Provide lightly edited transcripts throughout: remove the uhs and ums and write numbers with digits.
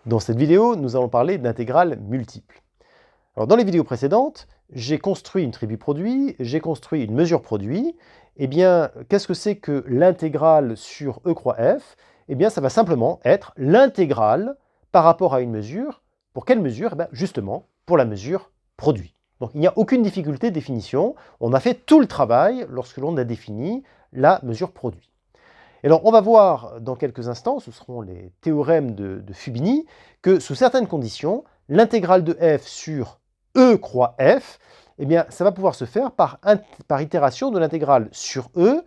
Dans cette vidéo, nous allons parler d'intégrales multiples. Alors, dans les vidéos précédentes, j'ai construit une tribu produit, j'ai construit une mesure produit. Eh bien, qu'est-ce que c'est que l'intégrale sur E croix F? Eh bien, ça va simplement être l'intégrale par rapport à une mesure. Pour quelle mesure? Eh bien, justement, pour la mesure produit. Donc, il n'y a aucune difficulté de définition. On a fait tout le travail lorsque l'on a défini la mesure produit. Et alors, on va voir dans quelques instants, ce seront les théorèmes de Fubini, que sous certaines conditions, l'intégrale de f sur E croix f, eh bien, ça va pouvoir se faire par itération de l'intégrale sur E,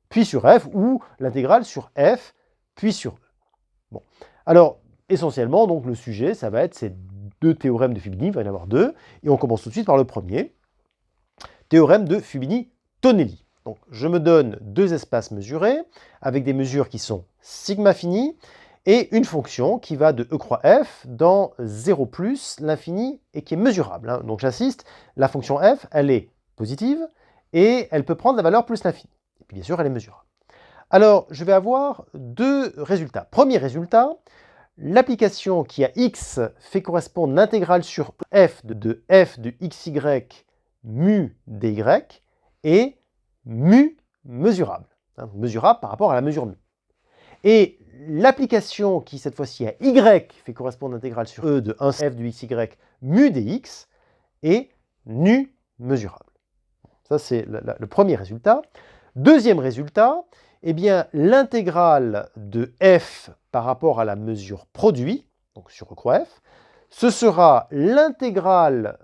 puis sur f, ou l'intégrale sur f, puis sur E. Bon. Alors, essentiellement, donc, le sujet, ça va être ces deux théorèmes de Fubini, il va y en avoir deux, et on commence tout de suite par le premier, théorème de Fubini-Tonelli. Donc, je me donne deux espaces mesurés avec des mesures qui sont sigma fini et une fonction qui va de E croix f dans 0 plus l'infini et qui est mesurable. Donc, j'assiste, la fonction f, elle est positive et elle peut prendre la valeur plus l'infini. Et puis, bien sûr, elle est mesurable. Alors, je vais avoir deux résultats. Premier résultat, l'application qui a x fait correspondre l'intégrale sur f de xy mu dy est mu mesurable. Mesurable par rapport à la mesure mu. Et l'application qui, cette fois-ci, à y fait correspondre l'intégrale sur e de 1 f du xy mu dx est nu mesurable. Ça, c'est le premier résultat. Deuxième résultat, eh bien, l'intégrale de f par rapport à la mesure produit, donc sur E croix f, ce sera l'intégrale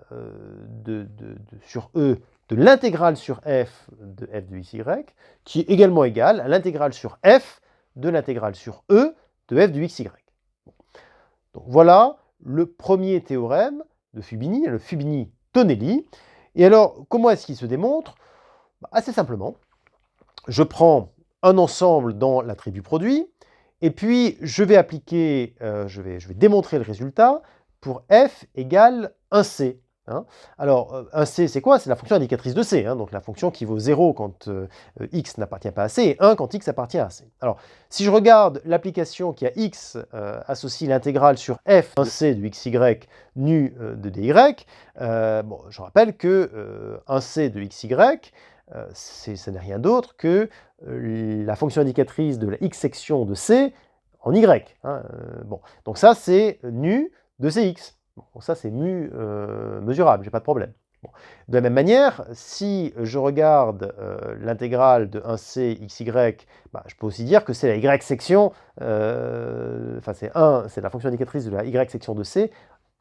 sur E de l'intégrale sur f de f de xy, qui est également égale à l'intégrale sur f de l'intégrale sur E de f du xy. Donc voilà le premier théorème de Fubini, le Fubini-Tonelli. Et alors, comment est-ce qu'il se démontre? Assez simplement, je prends un ensemble dans l'attribut produit, et puis je vais appliquer, je vais démontrer le résultat pour f égale 1c. Alors, 1c, c'est quoi? C'est la fonction indicatrice de c, donc la fonction qui vaut 0 quand x n'appartient pas à c, et 1 quand x appartient à c. Alors, si je regarde l'application qui a x associe l'intégrale sur f 1c de xy nu de dy, je rappelle que 1c de xy, ce n'est rien d'autre que la fonction indicatrice de la x section de c en y. Donc ça, c'est nu de cx. Donc ça, c'est mu mesurable, j'ai pas de problème. De la même manière, si je regarde l'intégrale de 1c xy, je peux aussi dire que c'est la y section, c'est la fonction indicatrice de la y section de c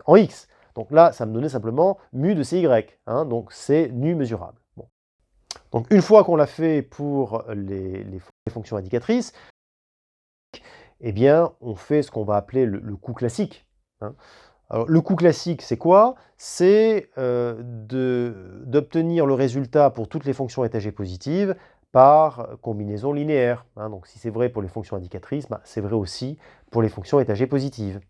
en x. Donc là, ça me donnait simplement mu de cy, donc c'est nu mesurable. Donc une fois qu'on l'a fait pour les fonctions indicatrices, eh bien, on fait ce qu'on va appeler le coût classique. Alors, le coût classique, c'est quoi? C'est d'obtenir le résultat pour toutes les fonctions étagées positives par combinaison linéaire. Donc si c'est vrai pour les fonctions indicatrices, c'est vrai aussi pour les fonctions étagées positives.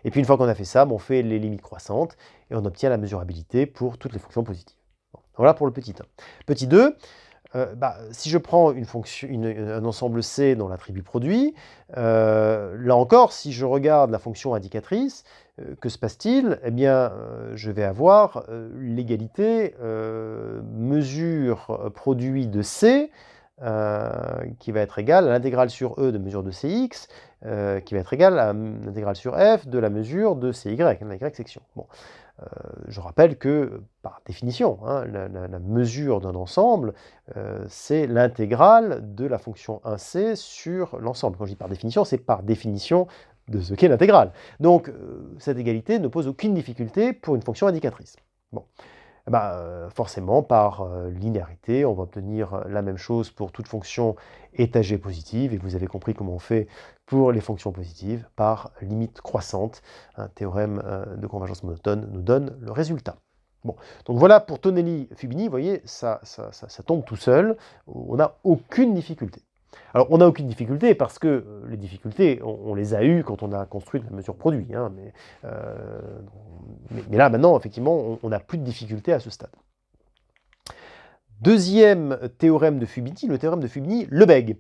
Et puis une fois qu'on a fait ça, on fait les limites croissantes et on obtient la mesurabilité pour toutes les fonctions positives. Voilà pour le petit 1. Petit 2, si je prends une fonction, un ensemble C dans l'attribut produit, là encore, si je regarde la fonction indicatrice, que se passe-t-il? Eh bien, je vais avoir l'égalité mesure produit de C qui va être égale à l'intégrale sur E de mesure de Cx, qui va être égale à l'intégrale sur F de la mesure de Cy, la Y section. Je rappelle que, par définition, la mesure d'un ensemble, c'est l'intégrale de la fonction 1c sur l'ensemble. Quand je dis par définition, c'est par définition de ce qu'est l'intégrale. Donc, cette égalité ne pose aucune difficulté pour une fonction indicatrice. Forcément, par linéarité, on va obtenir la même chose pour toute fonction étagée positive, et vous avez compris comment on fait pour les fonctions positives, par limite croissante. Un théorème de convergence monotone nous donne le résultat. Donc voilà pour Tonelli-Fubini, vous voyez, ça tombe tout seul, on n'a aucune difficulté. Alors, on n'a aucune difficulté parce que les difficultés, on les a eues quand on a construit la mesure produit. Mais là, maintenant, effectivement, on n'a plus de difficulté à ce stade. Deuxième théorème de Fubini, le théorème de Fubini-Lebesgue.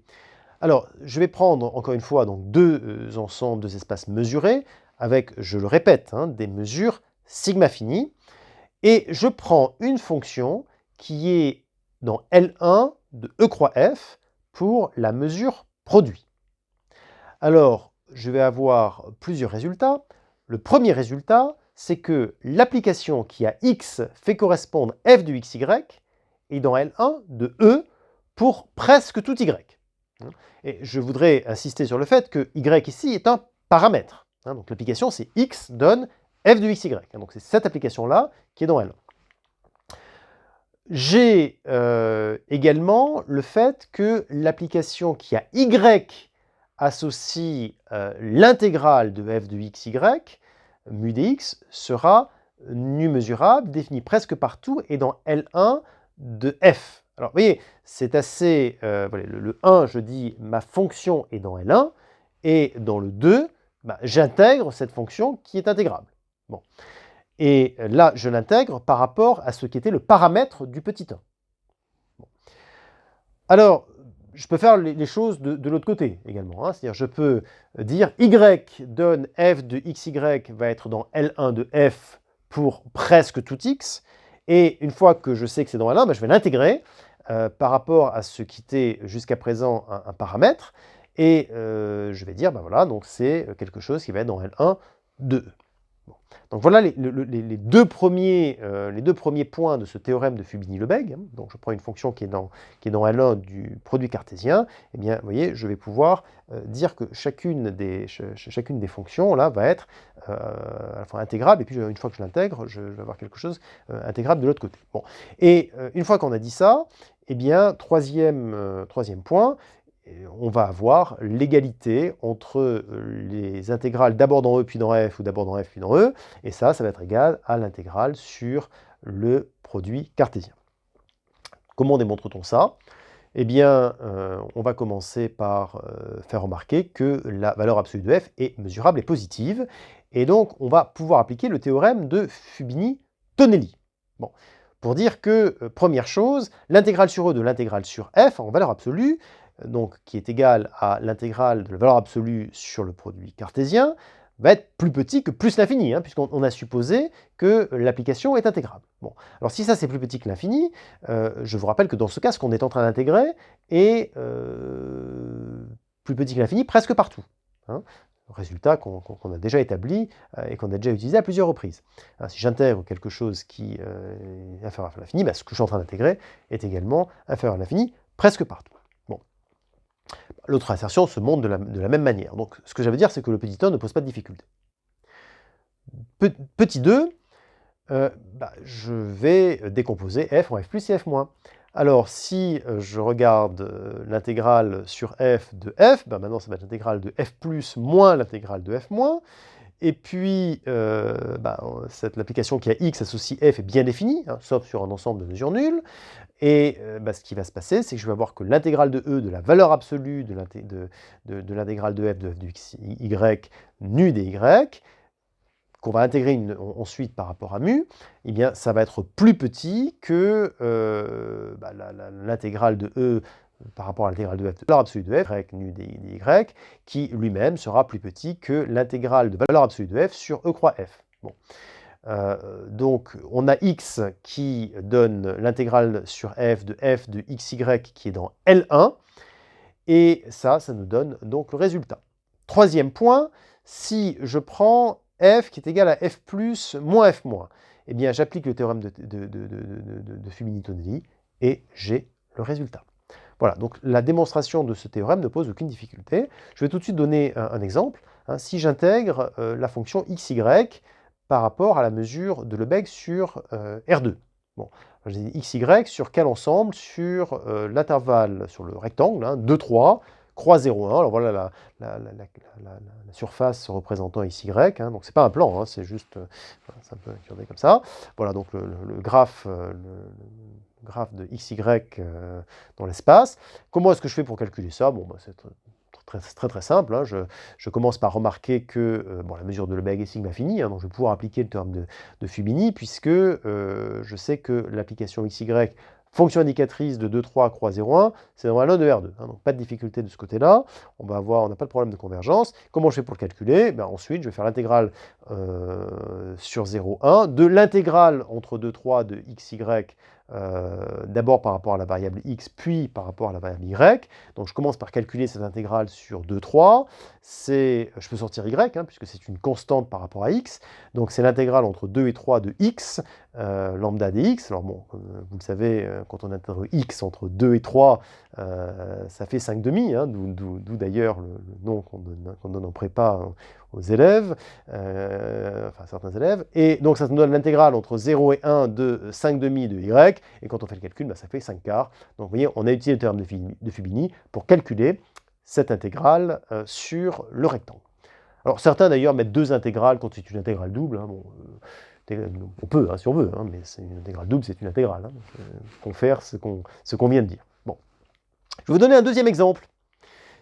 Alors, je vais prendre, encore une fois, donc deux ensembles, deux espaces mesurés, avec, je le répète, hein, des mesures sigma finies, et je prends une fonction qui est dans L1 de E croix F pour la mesure produit. Alors, je vais avoir plusieurs résultats. Le premier résultat, c'est que l'application qui a x fait correspondre f de xy est dans L1 de E pour presque tout y. Et je voudrais insister sur le fait que y ici est un paramètre. Donc l'application, c'est x donne f de xy. Donc c'est cette application-là qui est dans L1. J'ai également le fait que l'application qui a y associe l'intégrale de f de xy, mu dx, sera nu mesurable, définie presque partout, et dans L1 de f. Alors, vous voyez, c'est assez... voilà, le 1, je dis, ma fonction est dans L1, et dans le 2, j'intègre cette fonction qui est intégrable. Bon. Et là, je l'intègre par rapport à ce qui était le paramètre du petit 1. Bon. Alors, je peux faire les choses de l'autre côté également. Hein. C'est-à-dire, je peux dire y donne f de xy va être dans L1 de f pour presque tout x. Et une fois que je sais que c'est dans L1, je vais l'intégrer par rapport à ce qui était jusqu'à présent un paramètre. Et je vais dire, voilà, donc c'est quelque chose qui va être dans L1 de E. Bon. Donc voilà les deux premiers points de ce théorème de Fubini-Lebesgue. Donc je prends une fonction qui est dans L1 du produit cartésien. Eh bien, vous voyez, je vais pouvoir dire que chacune des fonctions là va être à la fois intégrable, et puis une fois que je l'intègre, je vais avoir quelque chose intégrable de l'autre côté. Bon. Et une fois qu'on a dit ça, eh bien, troisième point, on va avoir l'égalité entre les intégrales d'abord dans E puis dans F, ou d'abord dans F puis dans E, et ça va être égal à l'intégrale sur le produit cartésien. Comment démontre-t-on ça? Eh bien, on va commencer par faire remarquer que la valeur absolue de f est mesurable et positive, et donc on va pouvoir appliquer le théorème de Fubini-Tonelli. Bon. Pour dire que, première chose, l'intégrale sur E de l'intégrale sur f en valeur absolue, donc qui est égale à l'intégrale de la valeur absolue sur le produit cartésien, va être plus petit que plus l'infini, hein, puisqu'on a supposé que l'application est intégrable. Bon. Alors si ça c'est plus petit que l'infini, je vous rappelle que dans ce cas, ce qu'on est en train d'intégrer est plus petit que l'infini presque partout. Hein. Résultat qu'on a déjà établi et qu'on a déjà utilisé à plusieurs reprises. Hein, si j'intègre quelque chose qui est inférieur à l'infini, ce que je suis en train d'intégrer est également inférieur à l'infini presque partout. Bon. L'autre assertion se montre de la même manière. Donc ce que ça veut dire, c'est que le petit 1 ne pose pas de difficulté. Petit 2, je vais décomposer f en f plus et f moins. Alors, si je regarde l'intégrale sur f de f, maintenant ça va être l'intégrale de f plus moins l'intégrale de f moins. Et puis, l'application qui a x associe f est bien définie, hein, sauf sur un ensemble de mesures nulles. Et ce qui va se passer, c'est que je vais avoir que l'intégrale de E de la valeur absolue de l'intégrale de f de x, y nu dy, qu'on va intégrer ensuite par rapport à mu, eh bien, ça va être plus petit que l'intégrale de E par rapport à l'intégrale de f de valeur absolue de f, y nu dy, qui lui-même sera plus petit que l'intégrale de valeur absolue de f sur E croix f. Bon. Donc, on a x qui donne l'intégrale sur f de xy qui est dans L1, et ça nous donne donc le résultat. Troisième point, si je prends f qui est égal à f plus moins f moins, eh bien j'applique le théorème de Fubini-Tonelli et j'ai le résultat. Voilà, donc la démonstration de ce théorème ne pose aucune difficulté. Je vais tout de suite donner un exemple. Hein, si j'intègre la fonction xy par rapport à la mesure de Lebesgue sur R2. Bon, j'ai dit xy sur quel ensemble? Sur l'intervalle, sur le rectangle, hein, 2, 3, croix 0, 1. Alors voilà la surface représentant xy, hein, donc c'est pas un plan, hein, c'est juste, ça peut être comme ça. Voilà, donc le graphe de xy dans l'espace. Comment est-ce que je fais pour calculer ça? Bon, c'est très simple. Hein. Je commence par remarquer que la mesure de Lebesgue est sigma fini, hein, donc je vais pouvoir appliquer le théorème de Fubini, puisque je sais que l'application xy fonction indicatrice de 2, 3, croix 0, 1, c'est normal 1 de R2. Hein, donc pas de difficulté de ce côté-là. On va avoir, on n'a pas de problème de convergence. Comment je fais pour le calculer? Ben, ensuite, je vais faire l'intégrale sur 0, 1 de l'intégrale entre 2, 3 de xy, d'abord par rapport à la variable x, puis par rapport à la variable y. Donc je commence par calculer cette intégrale sur 2, 3. Je peux sortir y, hein, puisque c'est une constante par rapport à x. Donc c'est l'intégrale entre 2 et 3 de x, lambda dx. Alors bon, vous le savez, quand on intègre x entre 2 et 3, ça fait 5 demi, hein, d'où d'ailleurs le nom qu'on donne en prépa aux élèves, enfin certains élèves. Et donc ça nous donne l'intégrale entre 0 et 1 de 5 demi de y, et quand on fait le calcul, bah, ça fait 5 quarts. Donc vous voyez, on a utilisé le théorème de Fibini pour calculer cette intégrale sur le rectangle. Alors certains d'ailleurs mettent deux intégrales quand c'est une intégrale double. Hein, bon, on peut, hein, si on veut, hein, mais c'est une intégrale double, c'est une intégrale. Hein, confère ce qu'on vient de dire. Bon. Je vais vous donner un deuxième exemple.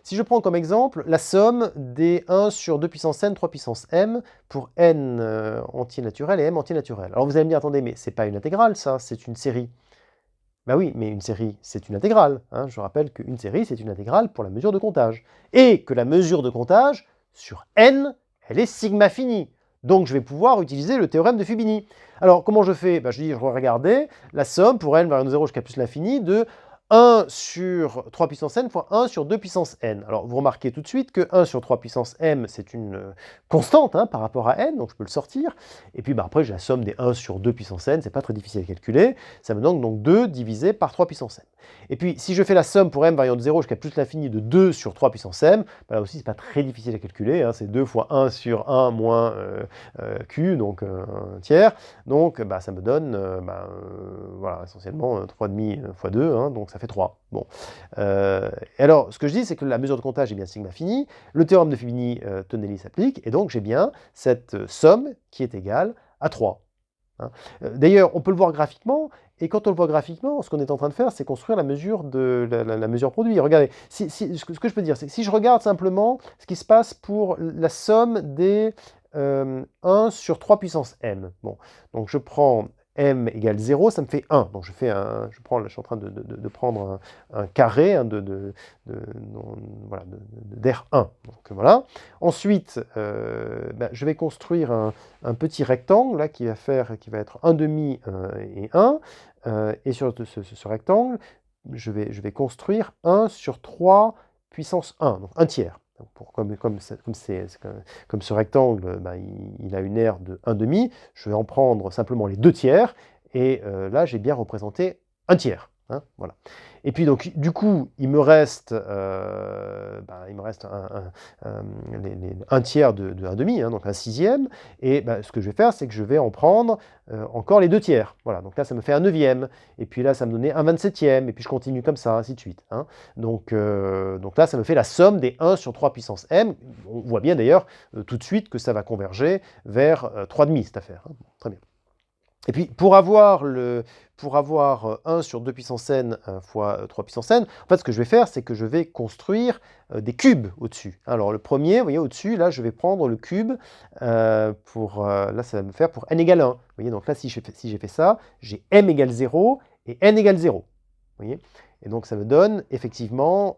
Si je prends comme exemple la somme des 1 sur 2 puissance n, 3 puissance m, pour n entier naturel et m entier naturel. Alors vous allez me dire, attendez, mais c'est pas une intégrale, ça, c'est une série. Ben oui, mais une série, c'est une intégrale. Hein. Je rappelle qu'une série, c'est une intégrale pour la mesure de comptage. Et que la mesure de comptage, sur n, elle est sigma fini. Donc je vais pouvoir utiliser le théorème de Fibini. Alors comment je fais? Ben, je dis, je vais regarder la somme pour n variant de 0 jusqu'à plus l'infini de 1 sur 3 puissance n fois 1 sur 2 puissance n. Alors, vous remarquez tout de suite que 1 sur 3 puissance m, c'est une constante hein, par rapport à n, donc je peux le sortir. Et puis, bah, après, j'ai la somme des 1 sur 2 puissance n, c'est pas très difficile à calculer. Ça me donne donc 2 divisé par 3 puissance n. Et puis, si je fais la somme pour m variant de 0 jusqu'à plus l'infini de 2 sur 3 puissance m, bah, là aussi, c'est pas très difficile à calculer. Hein, c'est 2 fois 1 sur 1 moins q, donc un tiers. Donc, bah, ça me donne, voilà, essentiellement 3,5 fois 2, hein, donc ça fait 3. Bon. Et alors, ce que je dis, c'est que la mesure de comptage est bien sigma fini, le théorème de Fibini-Tonelli s'applique, et donc j'ai bien cette somme qui est égale à 3. Hein. D'ailleurs, on peut le voir graphiquement, et quand on le voit graphiquement, ce qu'on est en train de faire, c'est construire la mesure de la mesure produit. Regardez, ce que je peux dire, c'est que si je regarde simplement ce qui se passe pour la somme des 1 sur 3 puissance m. Bon, donc je prends m égale 0, ça me fait 1. Donc je suis en train de prendre un carré hein, voilà, d'R1. Donc voilà. Ensuite, je vais construire un petit rectangle là, qui va être 1 demi et 1. Et sur ce rectangle, je vais construire 1 sur 3 puissance 1, donc 1 tiers. Comme ce rectangle, il a une aire de 1 demi, je vais en prendre simplement les 2 tiers, et là j'ai bien représenté 1 tiers. Hein, voilà. Et puis donc du coup il me reste un tiers de 1 demi, hein, donc un sixième, et ce que je vais faire c'est que je vais en prendre encore les 2 tiers. Voilà, donc là ça me fait un neuvième, et puis là ça me donnait un 27e, et puis je continue comme ça, ainsi de suite. Hein. Donc là ça me fait la somme des 1 sur 3 puissance m. On voit bien d'ailleurs tout de suite que ça va converger vers 3,5 cette affaire. Hein. Très bien. Et puis, pour avoir 1 sur 2 puissance n fois 3 puissance n, en fait, ce que je vais faire, c'est que je vais construire des cubes au-dessus. Alors, le premier, vous voyez, au-dessus, là, je vais prendre le cube là, ça va me faire pour n égale 1. Vous voyez, donc là, si j'ai fait ça, j'ai m égale 0 et n égale 0. Vous voyez? Et donc, ça me donne effectivement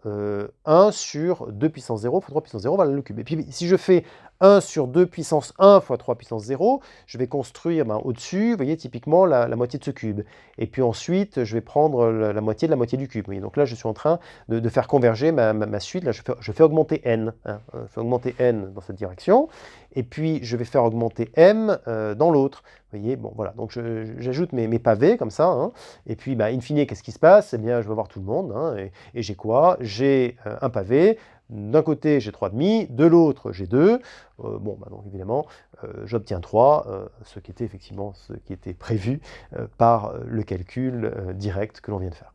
1 sur 2 puissance 0 fois 3 puissance 0, voilà le cube. Et puis, si je fais 1 sur 2 puissance 1 fois 3 puissance 0, je vais construire au-dessus, vous voyez, typiquement la moitié de ce cube. Et puis ensuite, je vais prendre la moitié de la moitié du cube. Vous voyez, donc là, je suis en train de faire converger ma suite. Là, je fais augmenter n. Hein, je fais augmenter n dans cette direction. Et puis, je vais faire augmenter m dans l'autre. Vous voyez, bon, voilà. Donc, j'ajoute mes pavés comme ça. Hein, et puis, in fine, qu'est-ce qui se passe? Eh bien, je vais voir tout le monde. Hein, et j'ai quoi? J'ai un pavé. D'un côté, j'ai 3,5, de l'autre, j'ai 2. Donc évidemment, j'obtiens 3, ce qui était effectivement ce qui était prévu par le calcul direct que l'on vient de faire.